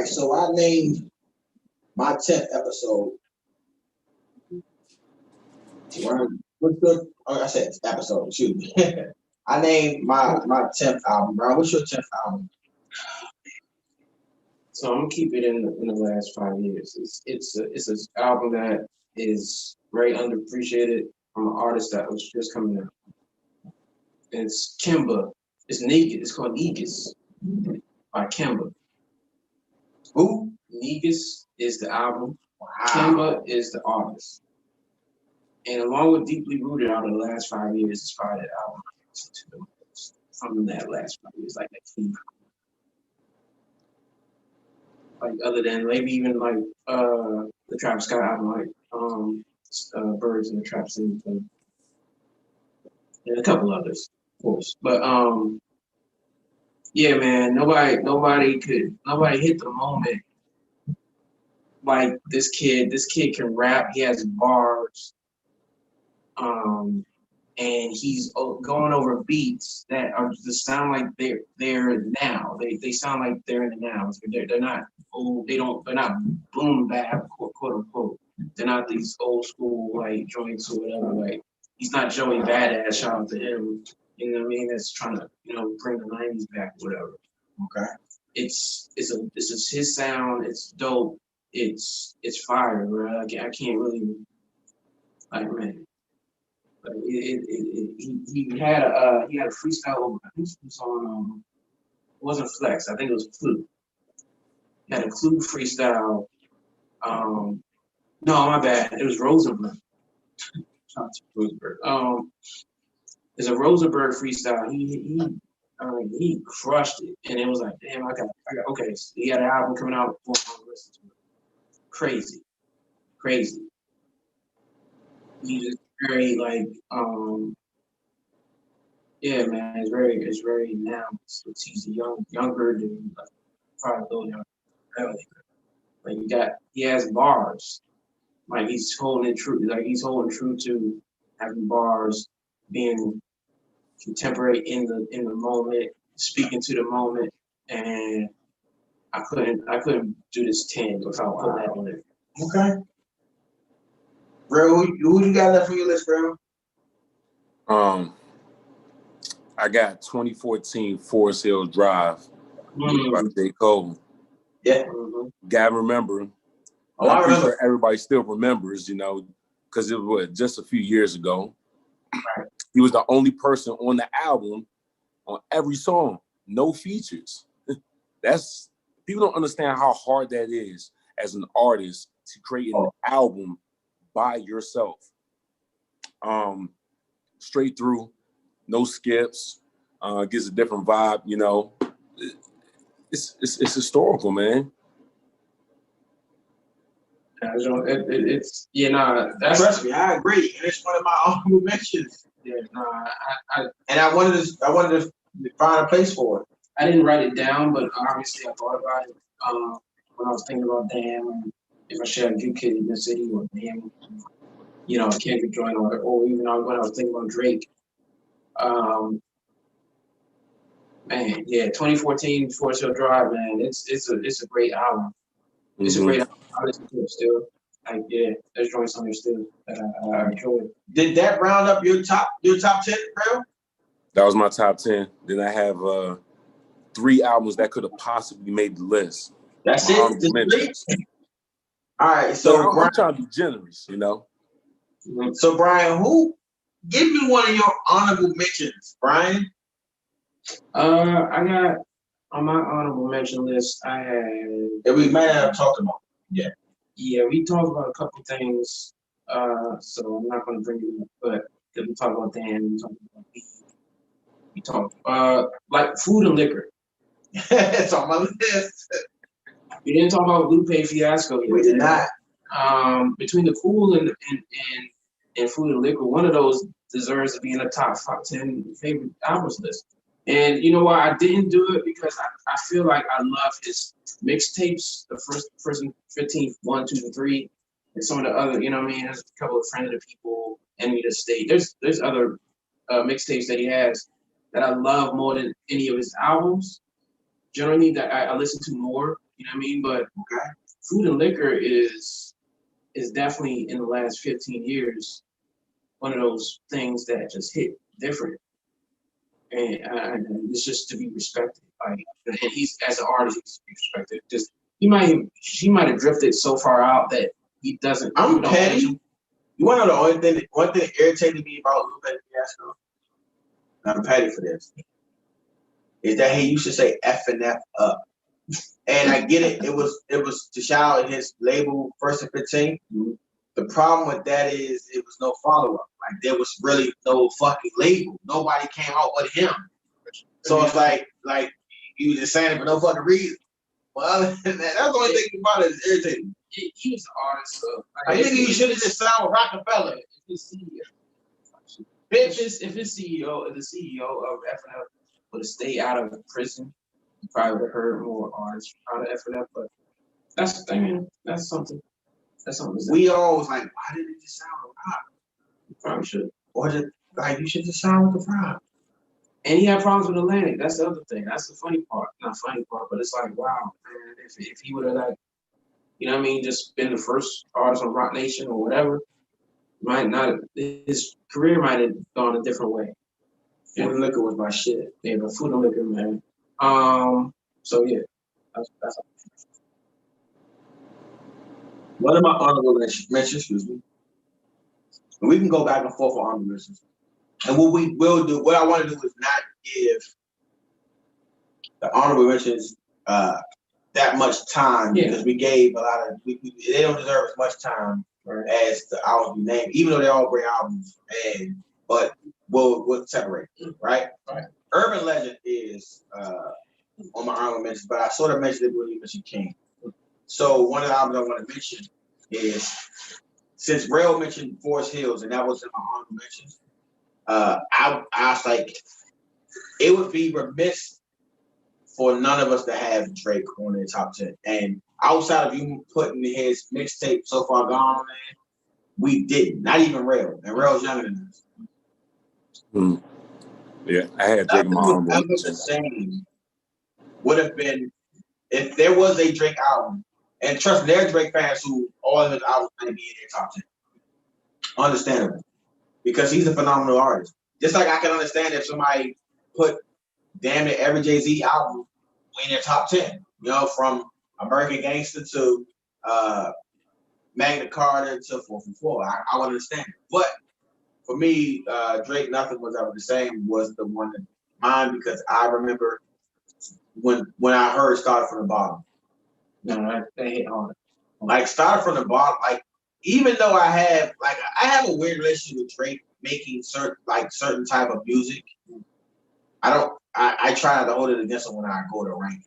right, so I named my 10th episode. What's good? Oh, I said episode. Excuse me. I named my 10th album. Bro, what's your 10th album? So I'm gonna keep it in the last 5 years. It's an album that is very underappreciated from an artist that was just coming out. It's Kimba. It's Negus. It's called Negus by Kimba. Who? Negus is the album. Wow. Kimba is the artist. And along with Deeply Rooted out of the last 5 years, it's probably the album I listened to the most from that last 5 years, like that key. Like other than maybe even like the Travis Scott album, like Birds in the Trap Scene, and a couple others, of course. But yeah, man, nobody hit the moment like this kid. This kid can rap. He has bars. And he's going over beats that are just sound like they're now. They sound like they're in the now. They're not old. They're not boom bap quote unquote. They're not these old school like joints or whatever. Like he's not Joey Badass. Shout out to him. You know what I mean? That's trying to bring the '90s back, whatever. Okay. It's his sound. It's dope. It's fire, bro. I can't really like, man. He had a freestyle. I think it was on. It wasn't Flex. I think it was Clue. He had a Clue freestyle. No, my bad. It was Rosenberg. It's a Rosenberg freestyle. He crushed it, and it was like, damn, I got okay. So he had an album coming out before I listened to it. Crazy. He's very like yeah, man, it's very now. He's younger than like, probably a little younger. Really. Like he has bars. Like he's holding true. Like he's holding true to having bars, being contemporary in the moment, speaking to the moment, and I couldn't do this 10 without putting that on there. Okay. Bro, who you got left on your list, bro? I got 2014 Forest Hills Drive by J. Cole. Yeah. Gotta remember. I'm pretty sure everybody still remembers, because it was just a few years ago. Right. He was the only person on the album on every song, no features. That's people don't understand how hard that is as an artist to create an album by yourself. Straight through, no skips, gives a different vibe, It's historical, man. It's Trust me, I agree. And it's one of my honorable mentions. Yeah, no, I wanted to find a place for it. I didn't write it down, but obviously I thought about it when I was thinking about Damn, if I shared a New Kid in the City or Damn, Kendrick joint or even when I was thinking about Drake. Man, yeah, 2014 Forest Hill Drive, man, it's a great album. It's a great album. I listen to it still. Like, yeah, there's joints on there still that I enjoy. Did that round up your top 10, bro? That was my top 10. Then I have 3 albums that could have possibly made the list. That's it? All right, so I'm trying to be generous, So Brian, give me one of your honorable mentions, Brian. I got on my honorable mention list, I had. That we might have talked about. Yeah. Yeah, we talked about a couple things. So I'm not going to bring it up, but we talked about Dan, we talked about weed. We talked like food and liquor. It's on my list. We didn't talk about Lupe Fiasco yet. We did not. Between the cool and food and liquor, one of those deserves to be in the top 10 favorite albums list. And you know why I didn't do it? Because I feel like I love his mixtapes, the first 15, 1, 2, and 3, and some of the other, there's a couple of Friend of the People, Enemy of the State. There's other mixtapes that he has that I love more than any of his albums. Generally, that I listen to more, You know what I mean? But Okay. food and liquor is definitely in the last 15 years one of those things that just hit different, and it's just to be respected. Like, and he's as an artist, he's to be respected. Just she might have drifted so far out that he doesn't. I'm petty. You want to know one thing that irritated me about Lupe Fiasco? I'm petty for this. Is that he used to say F and F up. And I get it. It was to shout out his label First and 15. Mm-hmm. The problem with that is it was no follow up. Like there was really no fucking label. Nobody came out but him. So it's like he was just saying it for no fucking reason. Well, other than that, that's the only thing about it is irritating. He was the artist. So I think he should have just signed with Rockefeller. If his CEO, the CEO of FNF would have stayed out of prison, you probably would have heard more artists out of FNF. But that's something. That's something. We always like, why did it just sound with Rock? You probably should. Or just like you should just sound with the Rock. And he had problems with Atlantic. That's the other thing. That's the funny part. Not funny part, but it's like, wow, man, if he would have like, you know what I mean, just been the first artist on Rock Nation or whatever, his career might have gone a different way. Food and liquor was my shit. Yeah, but food and liquor, man. So yeah, that's One of my honorable mentions, excuse me. And we can go back and forth on honorable mentions. And what we will do, what I want to do is not give the honorable mentions that much time because we gave a lot of, they don't deserve as much time as the albums we named, even though they're all great albums. But we'll separate, right? Urban Legend is on my honorable mentions, but I sort of mentioned it when you mentioned King. So one of the albums I want to mention is, since Rail mentioned Forest Hills, and that was in my honorable mentions, I was like, it would be remiss for none of us to have Drake on the top 10. And outside of you putting his mixtape So Far Gone, man, we didn't. Not even Rail. And Rail's younger than us. Yeah, I had Drake in my honorable mentions. The same would have been if there was a Drake album. And trust me, there are Drake fans who all of his albums going to be in their top 10. Understandable. Because he's a phenomenal artist. Just like I can understand if somebody put damn near every Jay-Z album in their top 10. You know, from American Gangster to Magna Carta to 444. I would understand it. But for me, Drake Nothing Was Ever the Same was the one that mine because I remember when I heard Started From the Bottom. No, that hit hard. Like Started From the Bottom, like even though I have a weird relationship with Drake making certain type of music, I try not to hold it against him when I go to rank.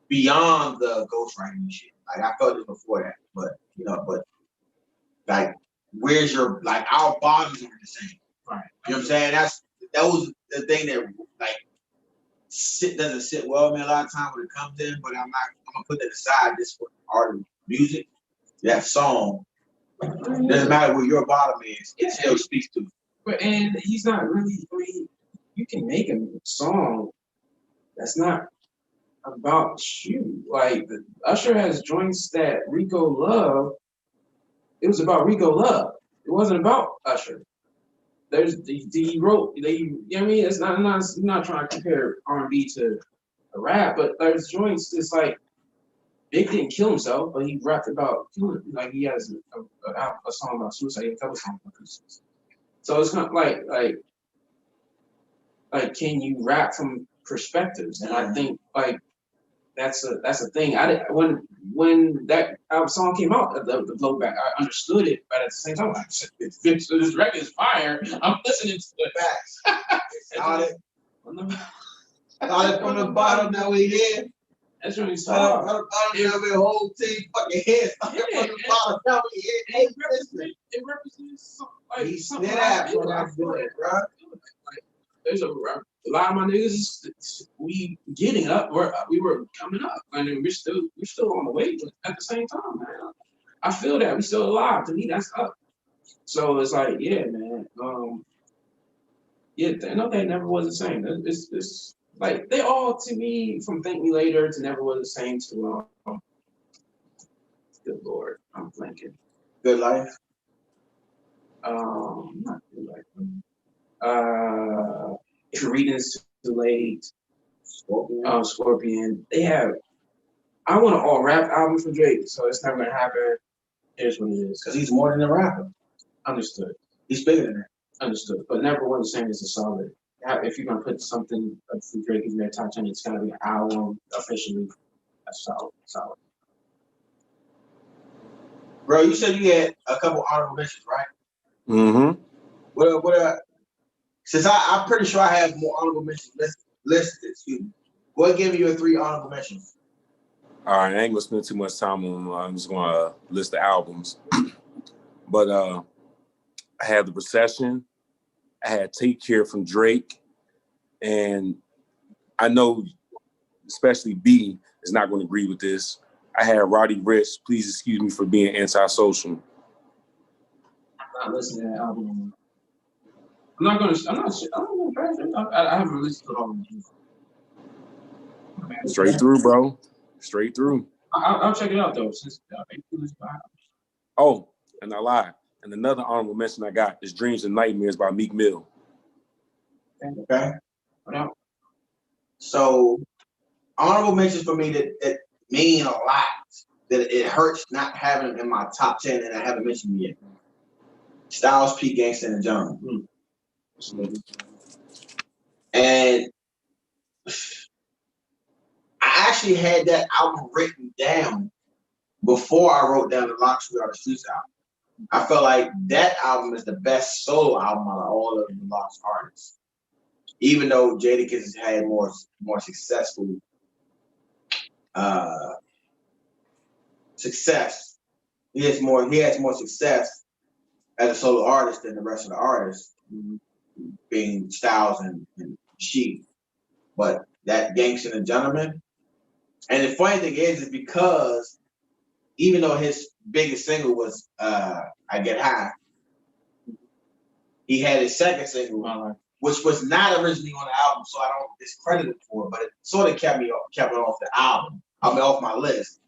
Beyond the ghostwriting shit. Like I felt this before that, but like where's your our bodies are the same. Right. You know what I'm saying? That was the thing that doesn't sit well with me a lot of times when it comes in, but I'm gonna put that aside. This for art and music. That song doesn't matter where your bottom is, it still speaks to you. But and he's not really. I mean, you can make a song that's not about you. Like Usher has joints that Rico Love. It was about Rico Love. It wasn't about Usher. He wrote. You know what I mean? It's not. I'm not trying to compare R&B to a rap, but there's joints. It's like Big didn't kill himself, but he rapped about killing. Like he has a song about suicide, a couple songs about suicide. So it's kind of like can you rap from perspectives? And I think that's a thing. When that song came out, the blowback, I understood it, but at the same time, like, this record is fire. I'm listening to it. Started from the bottom, now we here. That's really smart. The whole team fucking head started from the bottom, now we here. It represents something. There's a lot of my niggas. We getting up. We were coming up, and we're still on the way. But at the same time, man, I feel that we still alive. To me, that's up. So it's like, yeah, man. No, that never was the same. It's Like they all to me from Thank Me Later to Never Was the Same to good Lord, I'm blanking. Good Life. Not Good Life. If You're Reading This Too Late, Scorpion. They have. I want an all rap album for Drake, so it's never gonna happen. Here's what it is. Because he's more than a rapper. Understood. He's bigger than that. Understood. But Never Was the Same is a solid. If you're gonna put something for Drake in their top 10, it's gotta be an album officially. That's solid. Solid. Bro, you said you had a couple honorable mentions, right? Mm-hmm. Since I'm pretty sure I have more honorable mentions listed, excuse me. What give you 3 honorable mentions? All right, I ain't gonna spend too much time on them. I'm just gonna list the albums. But I had The Recession. I had Take Care from Drake. And I know especially B is not going to agree with this. I had Roddy Ricch, Please Excuse Me for Being Antisocial. I'm not listening to that album. I haven't listened to it all. Straight through, bro. Straight through. I'll check it out though. Since Oh, and I lied. And another honorable mention I got is Dreams and Nightmares by Meek Mill. Okay. So honorable mentions for me that mean a lot. That it hurts not having them in my top 10, and I haven't mentioned them yet. Styles P, Gangsta, and John. And I actually had that album written down before I wrote down the Locks We Are the Streets album. I felt like that album is the best solo album out of all of the Lost artists. Even though Jadakiss has had more successful success. He has more success as a solo artist than the rest of the artists, being Styles and Sheek. But that Gangsta and Gentleman. And the funny thing is because even though his biggest single was I Get High, he had his second single, which was not originally on the album, so I don't discredit it for it, but it sort of kept it off the album. Off my list.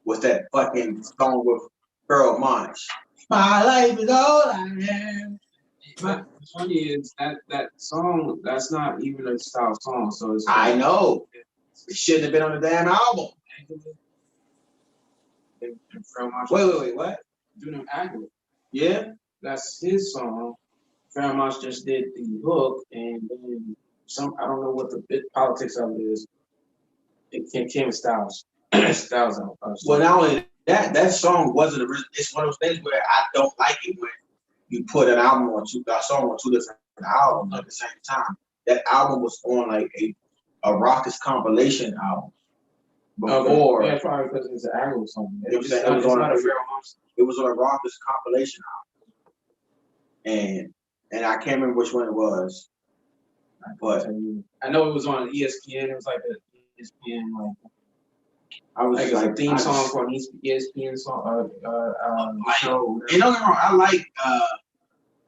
Was that fucking song with Pharoah Monch. My life is all I am. But the funny is that song, that's not even a style song. So it's I know. It shouldn't have been on the damn album. Wait, what? Do them accurate. Yeah? That's his song. Pharoah Monch just did the hook, and then I don't know what the politics of it is. It came with Styles. Styles out. Well, not only that song wasn't original. It's one of those things where I don't like it when you put a song on two different albums at the same time. That album was on like a Rockets compilation album. Before, yeah, probably because it's an album song. It was on a Rockets compilation album, and I can't remember which one it was, but I know it was on ESPN. It was like a ESPN I was like a theme song for an ESPN song show. And don't get me wrong, I like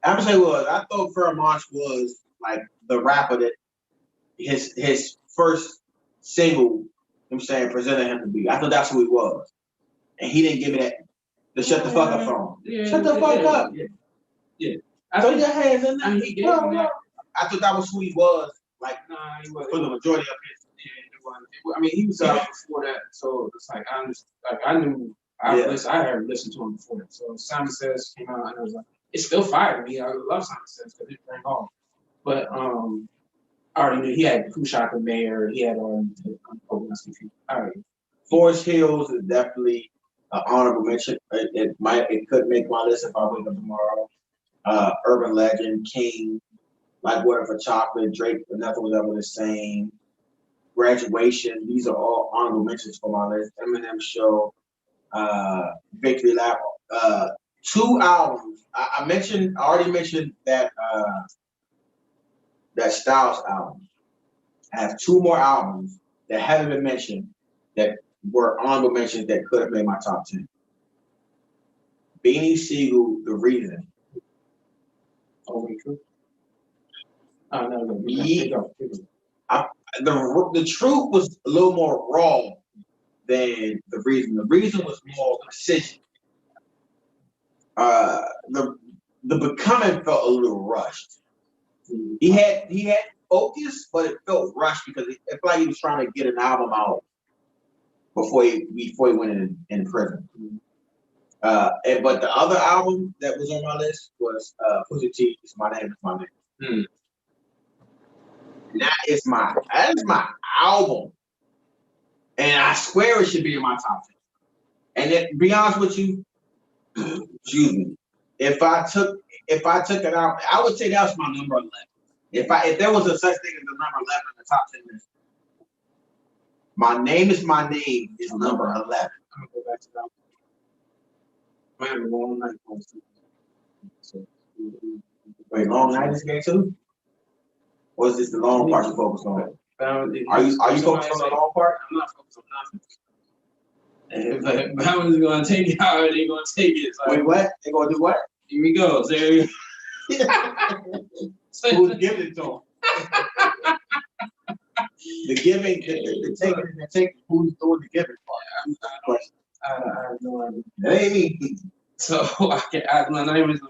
I would say I thought Pharoah Monch was like the rapper that his first single, presented him to be. I thought that's who he was. And he didn't give me that the shut the fuck up song. Yeah, shut the fuck up. Yeah. Throw your hands in there. He gave him that. I thought that was who he was, like he was for the majority of his. I mean, he was out before that, so it's like I knew I had listened to him before that. So Simon Says came out, and I was like, it's still fire to me. I love Simon Says because it's very hard. But I already knew he had Who Shot the Mayor. He had Forest Hills is definitely an honorable mention. It could make my list if I wake up tomorrow. Urban Legend, King, Like Water for Chocolate, Drake, Nothing Was Ever the Same. Graduation, these are all honorable mentions for my list. Eminem Show, Victory Lap, 2 albums. I already mentioned that Styles album. I have 2 more albums that haven't been mentioned that were honorable mentions that could have made my top 10. Beanie Siegel, The Reason. Oh, true. No. the truth was a little more raw than the reason. The reason was more precision. The becoming felt a little rushed. He had focus, but it felt rushed because it felt like he was trying to get an album out before he went in prison. But the other album that was on my list was Pusha T's "My Name Is My Name." That is my album, and I swear it should be in my top 10. And to be honest with you, excuse me, if I took it out, I would say that was my number 11. If there was a such thing as a number 11 in the top 10 list, My Name Is My Name is number 11. I'm gonna go back to that. I have a long night. So, Wait, Long Night is game too? Or is this the long part you focus on? Are you focused on the long part? I'm not focused on nothing. But Bound is gonna take it how they gonna take it. So, Wait, what? They gonna do what? here we go. So here we go. Who's giving it to them? The giving, the taking, who's doing the giving part? I have no idea. That ain't me. So my name is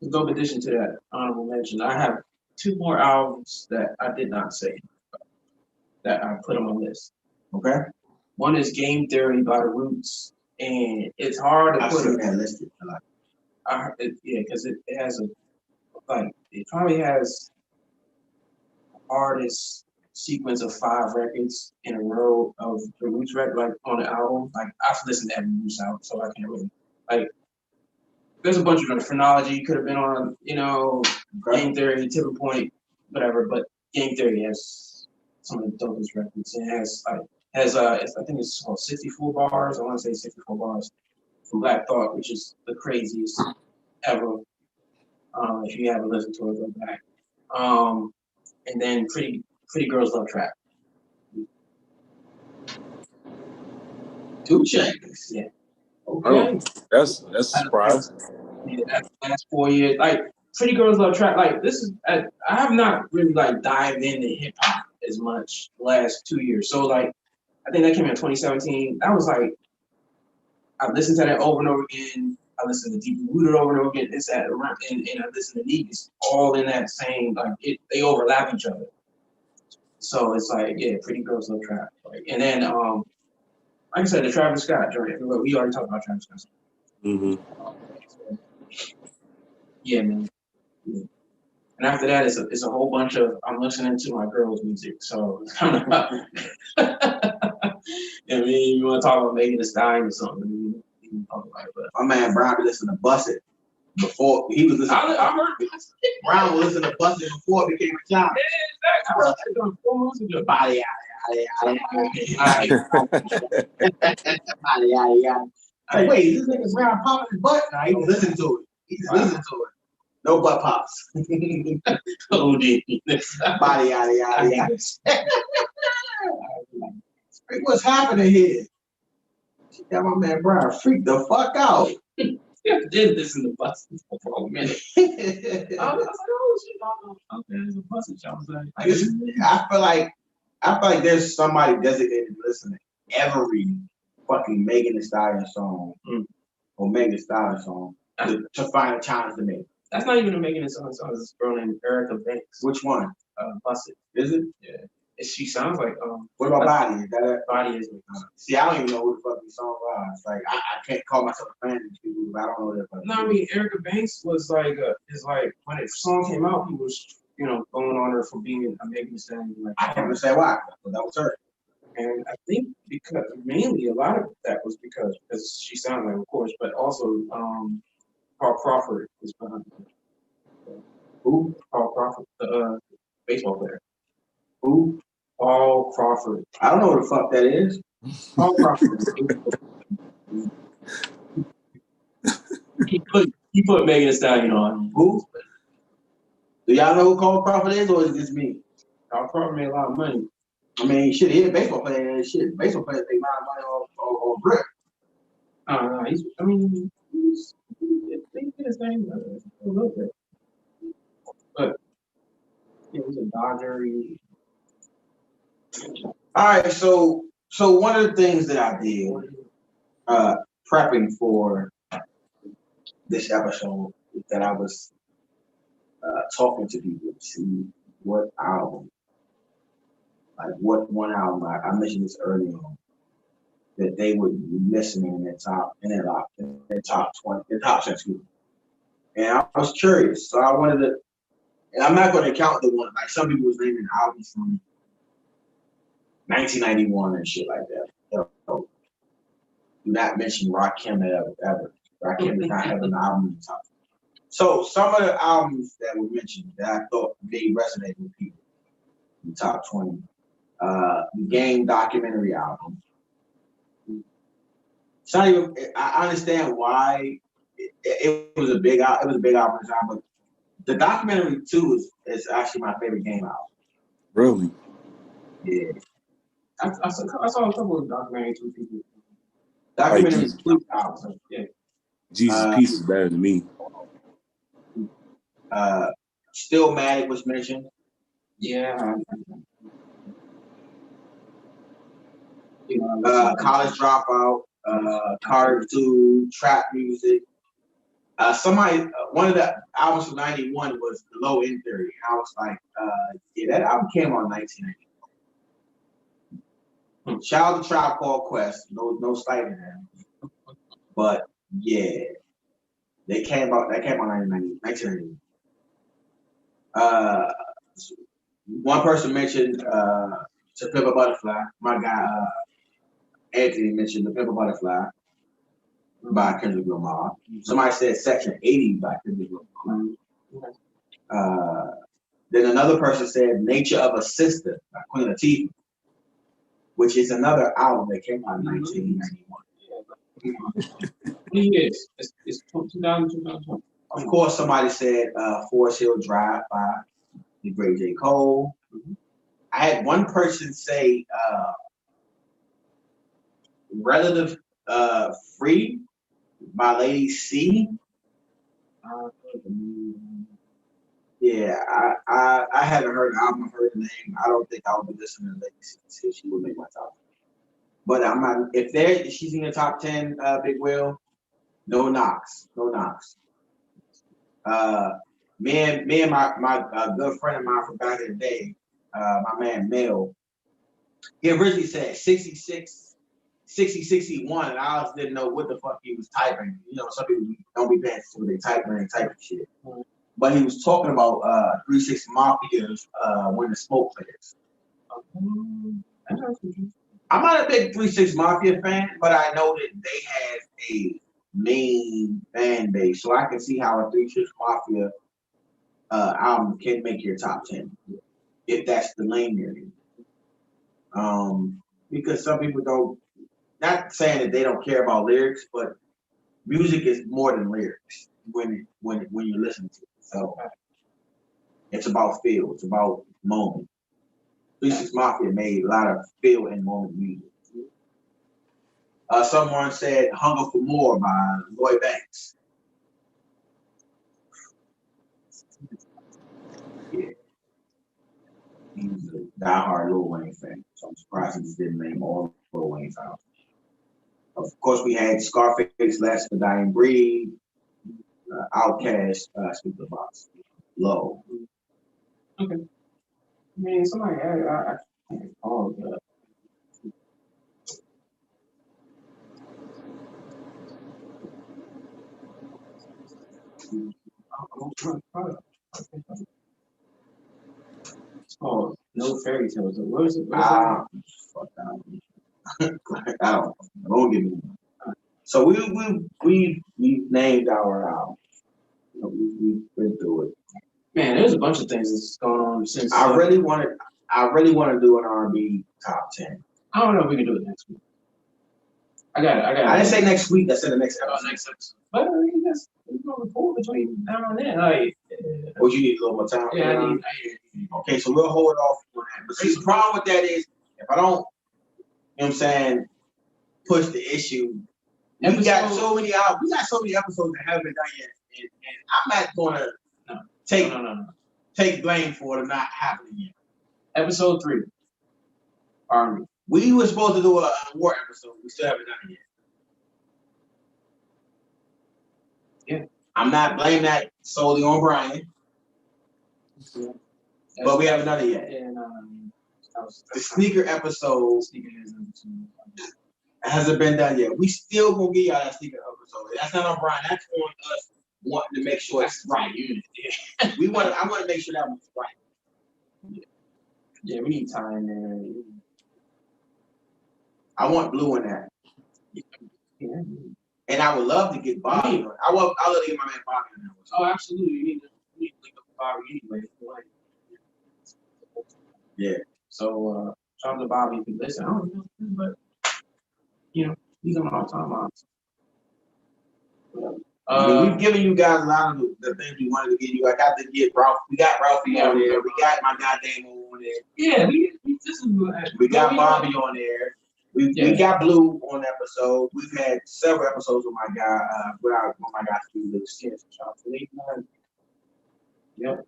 in go addition to that honorable mention. I have 2 more albums that I did not say that I put on my list. Okay. One is Game Theory by The Roots, and it's hard to I've put seen that listed. yeah, because it has it probably has artist sequence of 5 records in a row of The Roots record, like on the album. Like I've listened to every Roots album, so I can't really like. There's a bunch of them. Phrenology could have been on, Game Theory, Tipping Point, whatever. But Game Theory has some of the dopest records. It has I think it's called 64 bars. I want to say 64 bars from Black Thought, which is the craziest ever. If you haven't listened to it, go back. And then Pretty Girls Love Trap. 2 Chainz. Yeah. Okay. That's a surprise. Yeah, that's the last 4 years. Like Pretty Girls Love Trap. Like this is I have not really dived into hip hop as much the last 2 years. So I think that came out in 2017. That was I listened to that over and over again. I listened to Deeply Rooted over and over again. It's and I listened to Negus all in that same they overlap each other. So it's Pretty Girls Love Trap. And then like I said, the Travis Scott joint. We already talked about Travis Scott. Yeah, man. Yeah. And after that, it's a whole bunch of I'm listening to my girls' music. So it's kind of you want to talk about Megan Thee Stallion or something, you can talk about it. But My man Brown be listening to Bust It before he was listening. I heard Brown was listening to Bust It before it became a job. I heard that 4 months ago. Body, Like, wait, is this nigga Brown popping his butt? Nah, he was listening to it. He's listening to it. No butt pops. OD. Body, yada, yada, yada. Hey, what's happening here? She got my man Brown freaked the fuck out. I did listen to Busted for a minute. I was like, oh shit, okay, there's a Busted show. I feel like there's somebody designated to listen to every fucking Megan Thee Stallion song or Megan Thee Stallion song to find a challenge to make. That's not even a Megan Thee Stallion song. It's a girl named Erica Banks. Which one? Busted. Is it? Yeah. She sounds like What about Body? Is that it? Body is. See, I don't even know who the fuck these songs are. It's like I can't call myself a fan of these people, but I don't know their fucking. No, I mean Erica Banks was when the song came out, he was going on her for being a Megan Thee Stallion. I can't even say why, but that was her. And I think because mainly a lot of that was because she sounded like, of course, but also Paul Crawford is behind it. Who? Paul Crawford, the baseball player. Who? Paul Crawford. I don't know what the fuck that is. Paul Crawford. he put Megan Thee Stallion on. Who? Do y'all know who Paul Crawford is, or is it just me? Paul Crawford made a lot of money. I mean, shit, he's a baseball player and shit. Baseball players make a lot of money on grip. He's his name a little bit. But Yeah, he's a Dodger. All right, so one of the things that I did prepping for this episode is that I was talking to people to see what album, like what one album I mentioned this earlier on, that they would be listening in their top 20, their top 10, excuse me. And I was curious, so I wanted to, and I'm not going to count the one like some people was naming albums from 1991 and shit like that. So, do not mention Rakim ever. Rakim does not have an album in the top. So some of the albums that were mentioned that I thought may resonate with people in the top 20. The Game documentary album. It's not even, I understand why it was a big album at the time, but the documentary too is actually my favorite Game album. Really? Yeah. I saw a couple of documentaries with people. Documentary Jesus. album. Yeah. Jesus Piece is better than me. Stillmatic was mentioned. Yeah. College Dropout, Carter 2, Trap Music. One of the albums from 91 was The Low End Theory. And I was like, yeah, that album came on 1990. Shout out to Tribe Called Quest. No slighting them. But yeah, that came out 1990. One person mentioned To Pimp a Butterfly. My guy Anthony mentioned The Pimp a Butterfly by Kendrick Lamar. Somebody said Section 80 by Kendrick Lamar. Then another person said Nature of a Sister by Queen Latifah, which is another album that came out in 1991. Years. It's 2020. Of course, somebody said Forest Hill Drive by the great J. Cole. I had one person say Relative Free by Lady C. Yeah, I haven't heard the album, heard the name. I don't think I'll be listening to Lady C. So she will make my top. But I'm not, if she's in the top 10, Big Will, no knocks. Me and my good friend of mine from back in the day, my man Mel, he originally said 6061, and I just didn't know what the fuck he was typing. You know, some people don't be paying attention when they type when they type shit. But he was talking about 360 Mafia's When the Smoke Clears. I'm not a big 360 Mafia fan, but I know that they have a main fan base, so I can see how a 360 Mafia album can make your top 10 if that's the lane you're in. Because some people don't, not saying that they don't care about lyrics, but music is more than lyrics when you listen to it. So it's about feel, it's about moment. 360 Mafia made a lot of feel and moment music. Someone said Hunger for More by Lloyd Banks. Yeah. He's a diehard Lil Wayne fan, so I'm surprised he just didn't name all Lil Wayne's albums. Of course, we had Scarface, Last of the Dying Breed, Outkast, Speak the Box, Low. Okay. Man, somebody I can't call it. It's called No Fairy Tales. What is it? Fuck that. Don't give me one. So we named our album. We've been through it. Man, there's a bunch of things that's going on since. I really want to do an R&B top 10. I don't know if we can do it next week. I didn't say next week. I said the next episode. But I mean, that's we're gonna record between now and then. Like, you need a little more time. Yeah, I need. Okay, so we'll hold off on that. But see, the problem with that is if I don't, you know what I'm saying, push the issue. We got so many episodes that haven't been done yet, and I'm not gonna take take blame for it not happening yet. Episode 3. Army. We were supposed to do a war episode. We still haven't done it yet. Yeah. I'm not blaming that solely on Brian, Yeah. but we haven't done it yet. And The sneaker episode sneaker is hasn't been done yet. We still gonna get y'all that sneaker episode. That's not on Brian. That's on us wanting to make sure it's right. I want to make sure that one's right. Yeah, we need time there. I want Blue in that. Yeah. And I would love to get Bobby. I love to get my man Bobby in that one. Oh, absolutely. You need to link up with Bobby anyway. Yeah. So shout out to Bobby if you listen. I don't know, but he's on our timeline. We've given you guys a lot of the things we wanted to give you. I got to get Ralph. We got Ralphie on there. We got my guy Damo on there. Yeah, this is good. We got Bobby on there. We got Blue on episode. We've had several episodes with my guy, my guy Steve Lewis. Yep.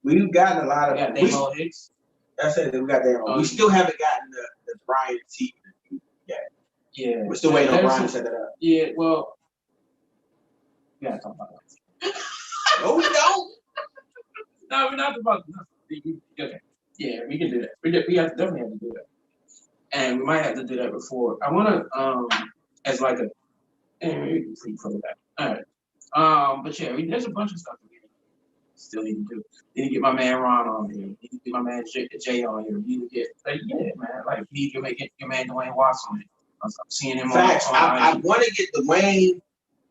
We've gotten a lot of. We got Damo Hicks. That's it. We got Damo. We still haven't gotten the Brian T yet. Yeah. We're still waiting on Brian to set that up. Yeah. Well, we gotta talk about that. No, we don't. No, we're not about that. Okay. Yeah, we can do that. We definitely have to do that. And we might have to do that before. I want to, as like a, and we can pre-pro that. All right. But yeah, there's a bunch of stuff we still need to do. Need to get my man Ron on here. Need to get my man Jay on here. Need to get, need to make your man Dwayne Watson on it. I'm seeing him Facts. on I want to get Dwayne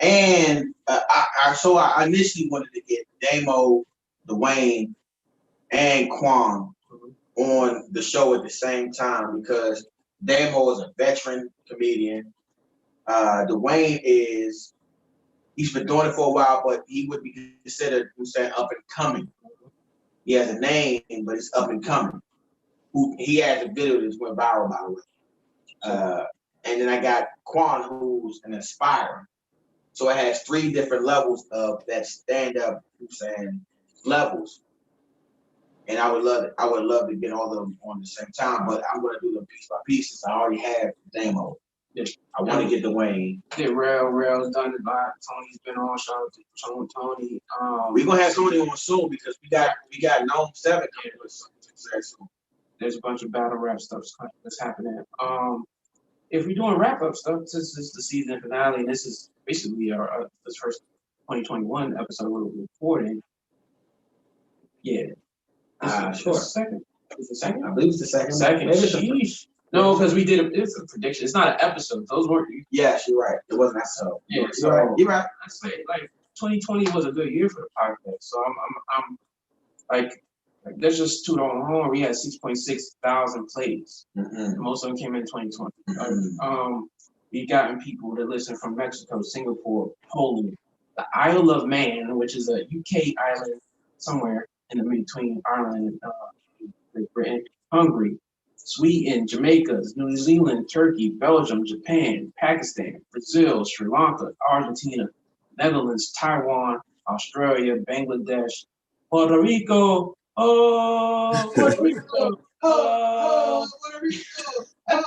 and I initially wanted to get Damo, Dwayne, and Quan on the show at the same time because Damo is a veteran comedian. Dwayne he's been doing it for a while, but he would be considered up and coming. He has a name, but it's up and coming. He has a video that's went viral, by the way. And then I got Quan, who's an aspiring. So it has 3 different levels of that stand-up, levels. And I would love to get all of them on the same time, but I'm gonna do them piece by piece since I already have Damo. I want to get Dwayne. Rail's done it live. Tony's been on. Shout out to Tony. We're gonna have Tony on soon because we got Gnome 7 coming with soon. There's a bunch of battle rap stuff that's happening. If we're doing wrap up stuff, since this is the season finale, and this is basically our this first 2021 episode we're recording. Yeah. Sure. Second. Is it second? I believe it's the second. Second. Sheesh. No, because we did it's a prediction. It's not an episode. Those weren't. Yes, you're right. It wasn't an episode. Yeah, You're right. I say 2020 was a good year for the podcast. So I'm like let's just toot on home. We had 6.6 thousand plays. Mm-hmm. Most of them came in 2020. Mm-hmm. We've gotten people that listen from Mexico, Singapore, Poland, the Isle of Man, which is a UK island somewhere in the between Ireland and Great Britain, Hungary, Sweden, Jamaica, New Zealand, Turkey, Belgium, Japan, Pakistan, Brazil, Sri Lanka, Argentina, Netherlands, Taiwan, Australia, Bangladesh, Puerto Rico. Oh, Puerto Rico. Oh, Puerto Rico. Oh,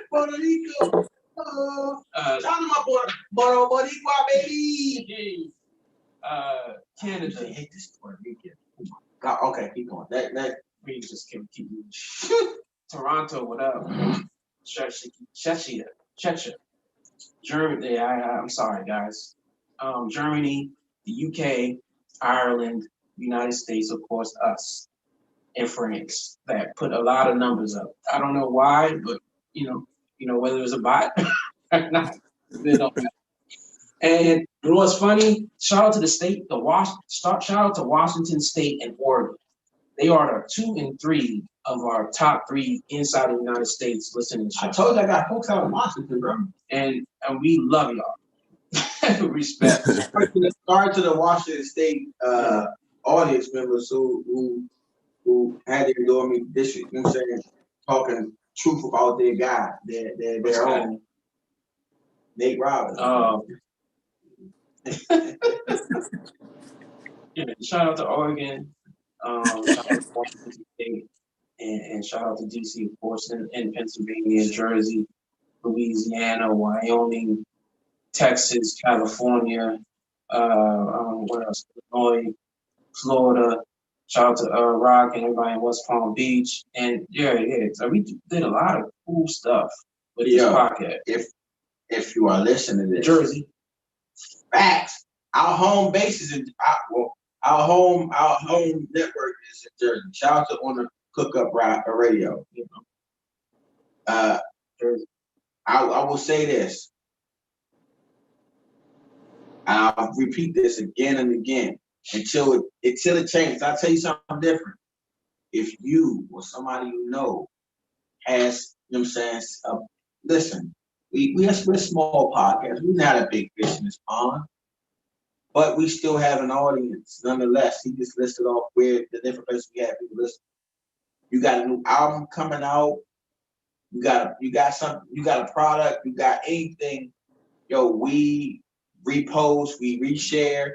Puerto Rico. Oh, shout out to my Boricua, baby. Canada. I hate this Puerto Rican. God, okay, keep going. That we just keep Toronto, what up? Czechia. Germany. I'm sorry, guys. Germany, the UK, Ireland, United States, of course, us, and France. That put a lot of numbers up. I don't know why, but whether it's a bot or not. And you know what's funny? Shout out to the state, shout out to Washington State and Oregon. They are the 2 and 3 of our top 3 inside the United States listening to. I told you I got folks out in Washington, bro. And we love y'all. Respect. Sorry to the Washington State audience members who had to endure me this, talking truth about their guy, their own Nate Robbins. Yeah, shout out to Oregon. Shout out to Washington State, and shout out to DC, of course, and Pennsylvania, Jersey, Louisiana, Wyoming, Texas, California, what else? Illinois, Florida. Shout out to Rock and everybody in West Palm Beach. And yeah. So we did a lot of cool stuff with this podcast. If you are listening to this, Jersey. Facts. Our home base is in our home network is in Jersey. Shout out to on the Cook Up Radio. Jersey. I will say this. I'll repeat this again and again until it changes. I'll tell you something different. If you or somebody you know has, you know what I'm saying, listen, we're a small podcast. We're not a big fish in this pond, but we still have an audience nonetheless. He just listed off where the different places we have people listen. You got a new album coming out. You got a product. You got anything. Yo, we repost, we reshare,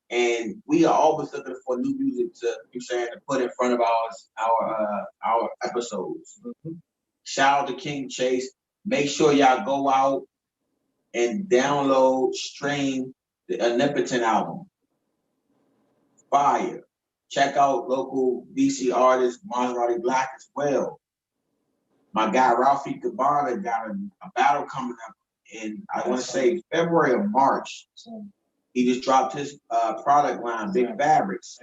and we are always looking for new music to put in front of our episodes. Mm-hmm. Shout out to King Chase. Make sure y'all go out and download, stream the Omnipotent album. Fire. Check out local DC artist Maserati Black as well. My guy Ralphie Cabana got a battle coming up in, I want to say, February or March. He just dropped his product line, Big Fabrics.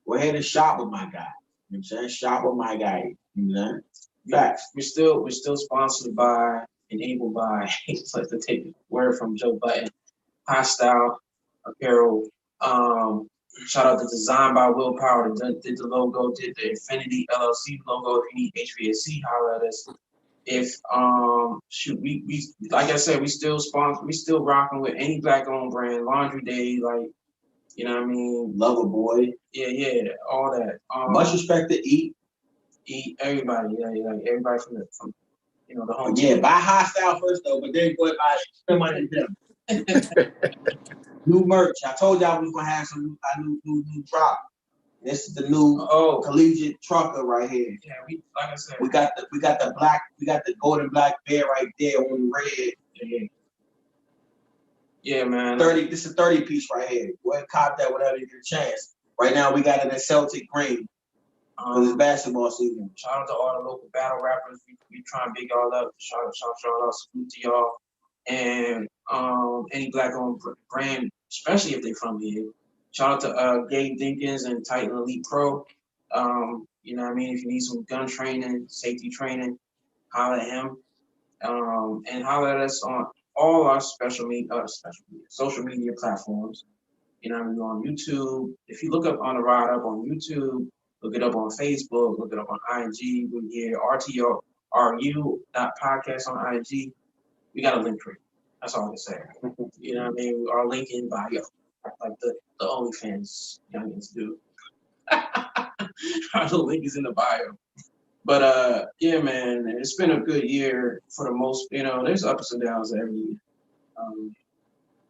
Go ahead and shop with my guy. You know what I'm saying? Shop with my guy. You know what I'm saying? Facts. We're still sponsored by, enabled by, to take the word from Joe Button, Hostile Apparel. Shout out to Design by Willpower that did the logo, did the Infinity LLC logo. If you need HVAC, holler at us. If we like I said, we still rocking with any black owned brand, Laundry Day, like, you know what I mean, Lover Boy. Yeah, all that. Much respect to Eat everybody, like everybody from the home. Yeah, buy Hostile first though, but then go and buy spend money to them. New merch. I told y'all we was gonna have some new drop. This is the new collegiate trucker right here. Yeah, like I said, we got the golden black bear right there on red. Yeah, man. This is a 30 piece right here. Go ahead and cop that whenever you get a chance. Right now we got it in Celtic green. Because it's basketball season. Shout out to all the local battle rappers. We try and big y'all up. Shout out, salute to y'all. And any black owned brand, especially if they're from here. Shout out to Gabe Dinkins and Titan Elite Pro. You know what I mean? If you need some gun training, safety training, holler at him. And holler at us on all our social media platforms. You know what I mean? We're on YouTube. If you look up On the Ride Up on YouTube, look it up on Facebook, look it up on IG. We're here, RTRU, podcast on IG. We got a link tree. That's all I can say. You know what I mean? Our link in bio, like the OnlyFans youngins do. Our link is in the bio. But yeah, man, it's been a good year for the most. There's ups and downs every year.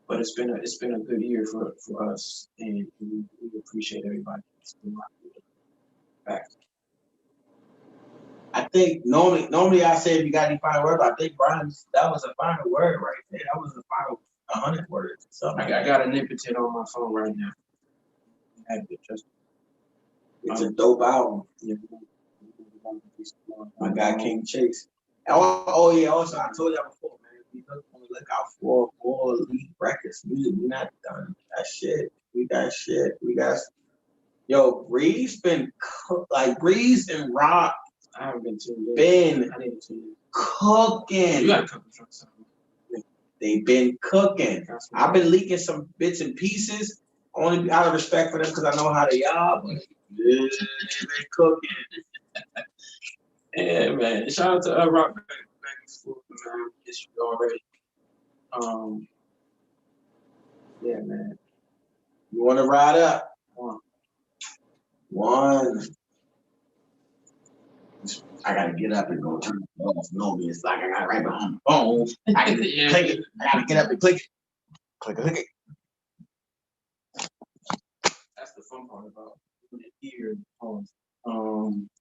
But it's been a good year for us, and we appreciate everybody. Back. I think normally I say if you got any final word, but I think Brian, that was a final word right there. That was the final 100 words. I got a Omnipotent on my phone right now. It's a dope album. Yeah. My guy King Chase. Oh yeah, also I told y'all before, man, we look out for Elite Records. We're not done. That shit. We got Breeze been Breeze and Rock. I haven't been cooking. You got a couple tracks on. They've been cooking. I've been leaking some bits and pieces, only out of respect for them because I know how they are. But yeah, they've been cooking. Yeah, man. Shout out to Rock back in school, man. Yes, you already. Yeah, man. You want to ride up? One. I gotta get up and go turn it off. No, it's like I got it right behind the phone. I can click it. I gotta get up and click it. Click it. That's the fun part about hear poems.